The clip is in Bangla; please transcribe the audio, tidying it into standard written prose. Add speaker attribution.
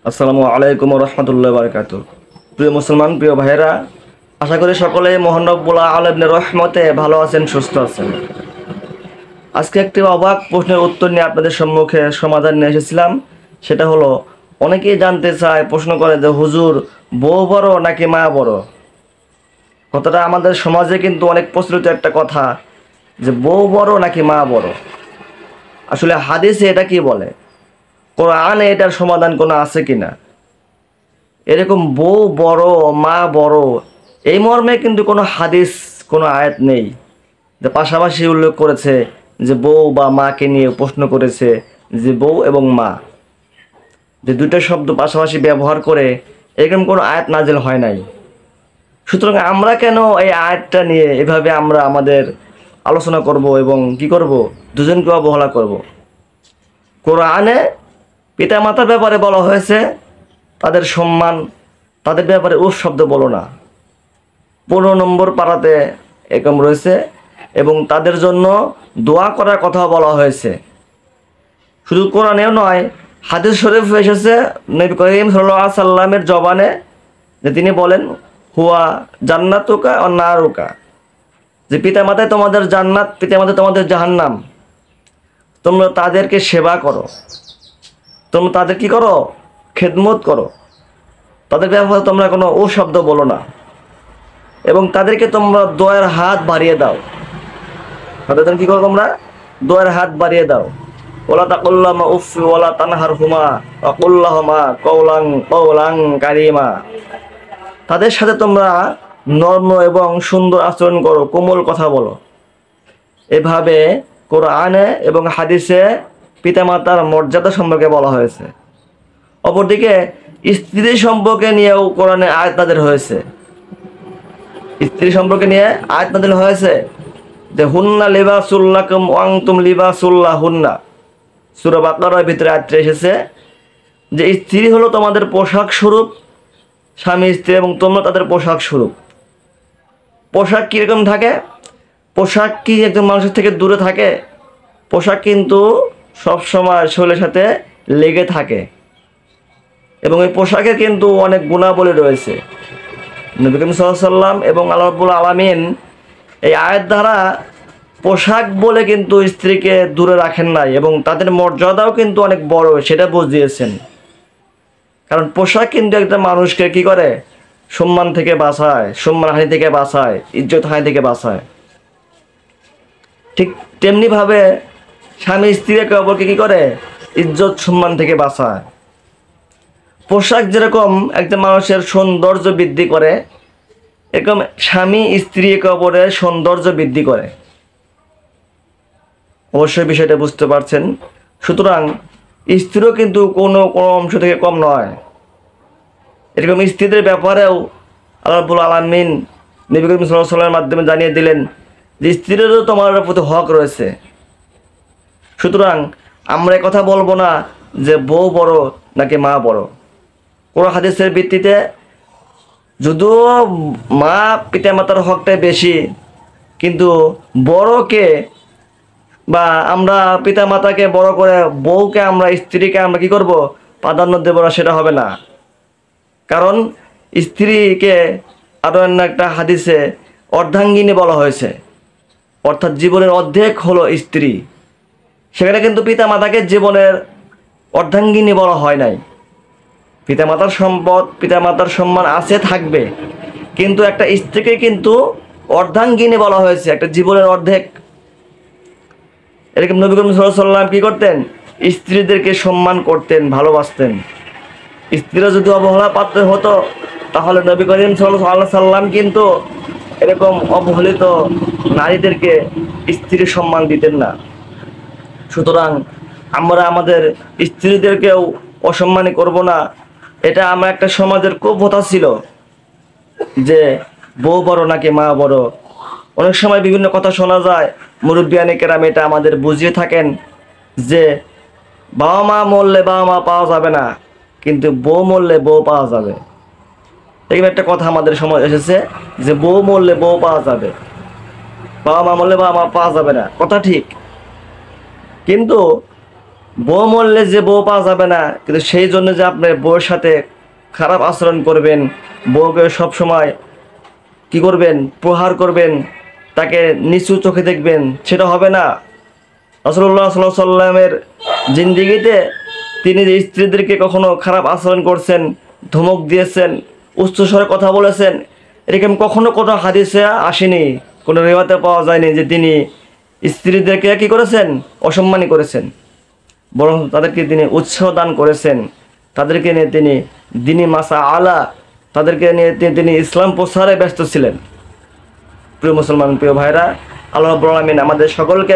Speaker 1: আসসালামু আলাইকুম রহমতুল্লাহ বারকাতু। প্রিয় মুসলমান, প্রিয় ভাইয়েরা, আশা করি সকলে মহান রব্বুল আলামিনের রহমতে ভালো আছেন, সুস্থ আছেন। আজকে একটি অবাক প্রশ্নের উত্তর নিয়ে আপনাদের সম্মুখে সমাধান নিয়ে এসেছিলাম। সেটা হলো, অনেকেই জানতে চায়, প্রশ্ন করে যে হুজুর, বউ বড় নাকি মা বড়? কথাটা আমাদের সমাজে কিন্তু অনেক প্রচলিত একটা কথা, যে বউ বড় নাকি মা বড়। আসলে হাদিসে এটা কি বলে, কোরআনে এটার সমাধান কোনো আছে কিনা? এরকম বউ বড় মা বড় এই মর্মে কিন্তু কোনো হাদিস, কোনো আয়াত নেই যে পাশাপাশি উল্লেখ করেছে যে বউ বা মাকে নিয়ে প্রশ্ন করেছে যে বউ এবং মা, যে দুইটা শব্দ পাশাপাশি ব্যবহার করে এরকম কোনো আয়াত নাজিল হয় নাই। সুতরাং আমরা কেন এই আয়াতটা নিয়ে এভাবে আমরা আমাদের আলোচনা করব এবং কি করব, দুজনকে অবহেলা করব? কোরআনে পিতামাতার ব্যাপারে বলা হয়েছে তাদের সম্মান, তাদের ব্যাপারে উফ শব্দ বলো না। 15 নম্বর পারাতে এরকম রয়েছে, এবং তাদের জন্য দোয়া করার কথা বলা হয়েছে। শুধু কোরআনেও নয়, হাদিস শরীফ এসেছে নবী করিম সাল্লাল্লাহু আলাইহি সাল্লামের জবানে, যে তিনি বলেন হুয়া জান্নাতুকা ও নারুকা, যে পিতামাতায় তোমাদের জান্নাত, পিতামাতায় তোমাদের জাহান্নাম। তোমরা তাদেরকে সেবা করো, তোমরা তাদের কি করো, খেদমত করো, তাদের ব্যাপারে তোমরা কোনো ও শব্দ বলো না, এবং তাদেরকে তোমরা দোয়ার হাত বাড়িয়ে দাও। তাদের জন্য কি করো, তোমরা দোয়ার হাত বাড়িয়ে দাও। ওলা তাকুল্লামা উফি ওয়ালা তানহারহুমা ওয়াকুল্লাহুমা কওলান কওলান কারীমা। তাদের সাথে তোমরা নর্ম এবং সুন্দর আচরণ করো, কোমল কথা বলো। এভাবে কোরআনে এবং হাদিসে পিতামাতার মর্যাদা সম্পর্কে বলা হয়েছে। অপরদিকে স্ত্রী সম্পর্কে নিয়েও কোরআনে আয়াত নাযিল হয়েছে। স্ত্রী সম্পর্কে নিয়ে আয়াত নাযিল হয়েছে যে হুন্না লিবাসুল লাকুম ওয়া আনতুম লিবাসুল লাহুন্না। সূরা বাকারার ভিতরে আয়াতটা এসেছে যে স্ত্রী হলো তোমাদের পোশাক স্বরূপ, স্বামী স্ত্রী এবং তোমরা তাদের পোশাক স্বরূপ। পোশাক কীরকম থাকে? পোশাক কি একজন মানুষের থেকে দূরে থাকে? পোশাক কিন্তু সবসময় শরীরের সাথে লেগে থাকে, এবং এই পোশাকের কিন্তু অনেক গুণাবলী রয়েছে। নবী করিম সাল্লাল্লাহু আলাইহি সাল্লাম এবং আল্লাহ রাব্বুল আলামিন এই আয়াত দ্বারা পোশাক বলে কিন্তু স্ত্রীকে দূরে রাখেন নাই, এবং তাদের মর্যাদাও কিন্তু অনেক বড় সেটা বুঝিয়েছেন। কারণ পোশাক কিন্তু একটা মানুষকে কি করে, সম্মান থেকে বাঁচায়, সম্মান হানি থেকে বাঁচায়, ইজ্জত হানি থেকে বাঁচায়। ঠিক তেমনিভাবে স্বামী স্ত্রীকে অপরকে কি করে, ইজ্জত সম্মান থেকে বাঁচায়। পোশাক যেরকম একটা মানুষের সৌন্দর্য বৃদ্ধি করে, এরকম স্বামী স্ত্রী একে অপরের সৌন্দর্য বৃদ্ধি করে। অবশ্যই বিষয়টা বুঝতে পারছেন। সুতরাং স্ত্রীও কিন্তু কোনো কোনো অংশ থেকে কম নয়। এরকম স্ত্রীদের ব্যাপারেও আল্লাহ রাব্বুল আলামিন নবী করিম সাল্লাল্লাহু আলাইহি ওয়াসাল্লামের মাধ্যমে জানিয়ে দিলেন যে স্ত্রীদেরও তোমার প্রতি হক রয়েছে। সুতরাং আমরা কথা বলবো না যে বউ বড় নাকি মা বড়। কোন হাদিসের ভিত্তিতে যদিও মা পিতামাতার হকটাই বেশি, কিন্তু বড়কে বা আমরা পিতামাতাকে বড় করে বউকে, আমরা স্ত্রীকে আমরা কি করব, প্রাধান্য দেব না, সেটা হবে না। কারণ স্ত্রীকে আরও অন্য একটা হাদিসে অর্ধাঙ্গিনী বলা হয়েছে, অর্থাৎ জীবনের অর্ধেক হলো স্ত্রী। সেখানে কিন্তু পিতামাতাকে জীবনের অর্ধাঙ্গিনী বলা হয় নাই। পিতামাতার সম্পদ, পিতামাতার সম্মান আছে, থাকবে, কিন্তু একটা স্ত্রীকে কিন্তু অর্ধাঙ্গিনী বলা হয়েছে, একটা জীবনের অর্ধেক। এরকম নবী করিম সাল্লাল্লাহু আলাইহি ওয়াসাল্লাম কি করতেন, স্ত্রীদেরকে সম্মান করতেন, ভালোবাসতেন। স্ত্রীরা যদি অবহেলা পাত্র হতো, তাহলে নবী করিম সাল্লাল্লাহু আলাইহি ওয়াসাল্লাম কিন্তু এরকম অবহেলিত নারীদেরকে স্ত্রীর সম্মান দিতেন না। সুতরাং আমরা আমাদের স্ত্রীদেরকেও অসম্মানী করব না। এটা আমার একটা সমাজের কুপ্রথা ছিল যে বউ বড় নাকি মা বড়। অনেক সময় বিভিন্ন কথা শোনা যায়, মুরব্বিয়ানে কেরাম এটা আমাদের বুঝিয়ে থাকেন যে বাবা মা মরলে বাবা মা পাওয়া যাবে না, কিন্তু বউ মরলে বউ পাওয়া যাবে। এই একটা কথা আমাদের সমাজ এসেছে যে বউ মরলে বউ পাওয়া যাবে, বাবা মা মরলে বাবা মা পাওয়া যাবে না। কথা ঠিক, কিন্তু বউ মরলে যে বউ পাওয়া যাবে না, কিন্তু সেই জন্য যে আপনার বউয়ের সাথে খারাপ আচরণ করবেন, বউকে সবসময় কি করবেন, প্রহার করবেন, তাকে নিচু চোখে দেখবেন, সেটা হবে না। রাসূলুল্লাহ সাল্লাল্লাহু আলাইহি সাল্লামের জিন্দেগিতে তিনি যে স্ত্রীদেরকে কখনো খারাপ আচরণ করছেন, ধমক দিয়েছেন, উচ্চস্বরে কথা বলেছেন, এরকম কখনো কোনো হাদিসে আসেনি, কোনো রিওয়ায়াতে পাওয়া যায়নি যে তিনি স্ত্রীদেরকে কি করেছেন, অসম্মানী করেছেন। বরং তাদেরকে তিনি উৎসাহ দান করেছেন, তাদেরকে নিয়ে তিনি দিনী মাসা আলা, তাদেরকে নিয়ে তিনি ইসলাম প্রচারে ব্যস্ত ছিলেন। প্রিয় মুসলমান, প্রিয় ভাইরা, আল্লাহ রাব্বুল আলামিন আমাদের সকলকে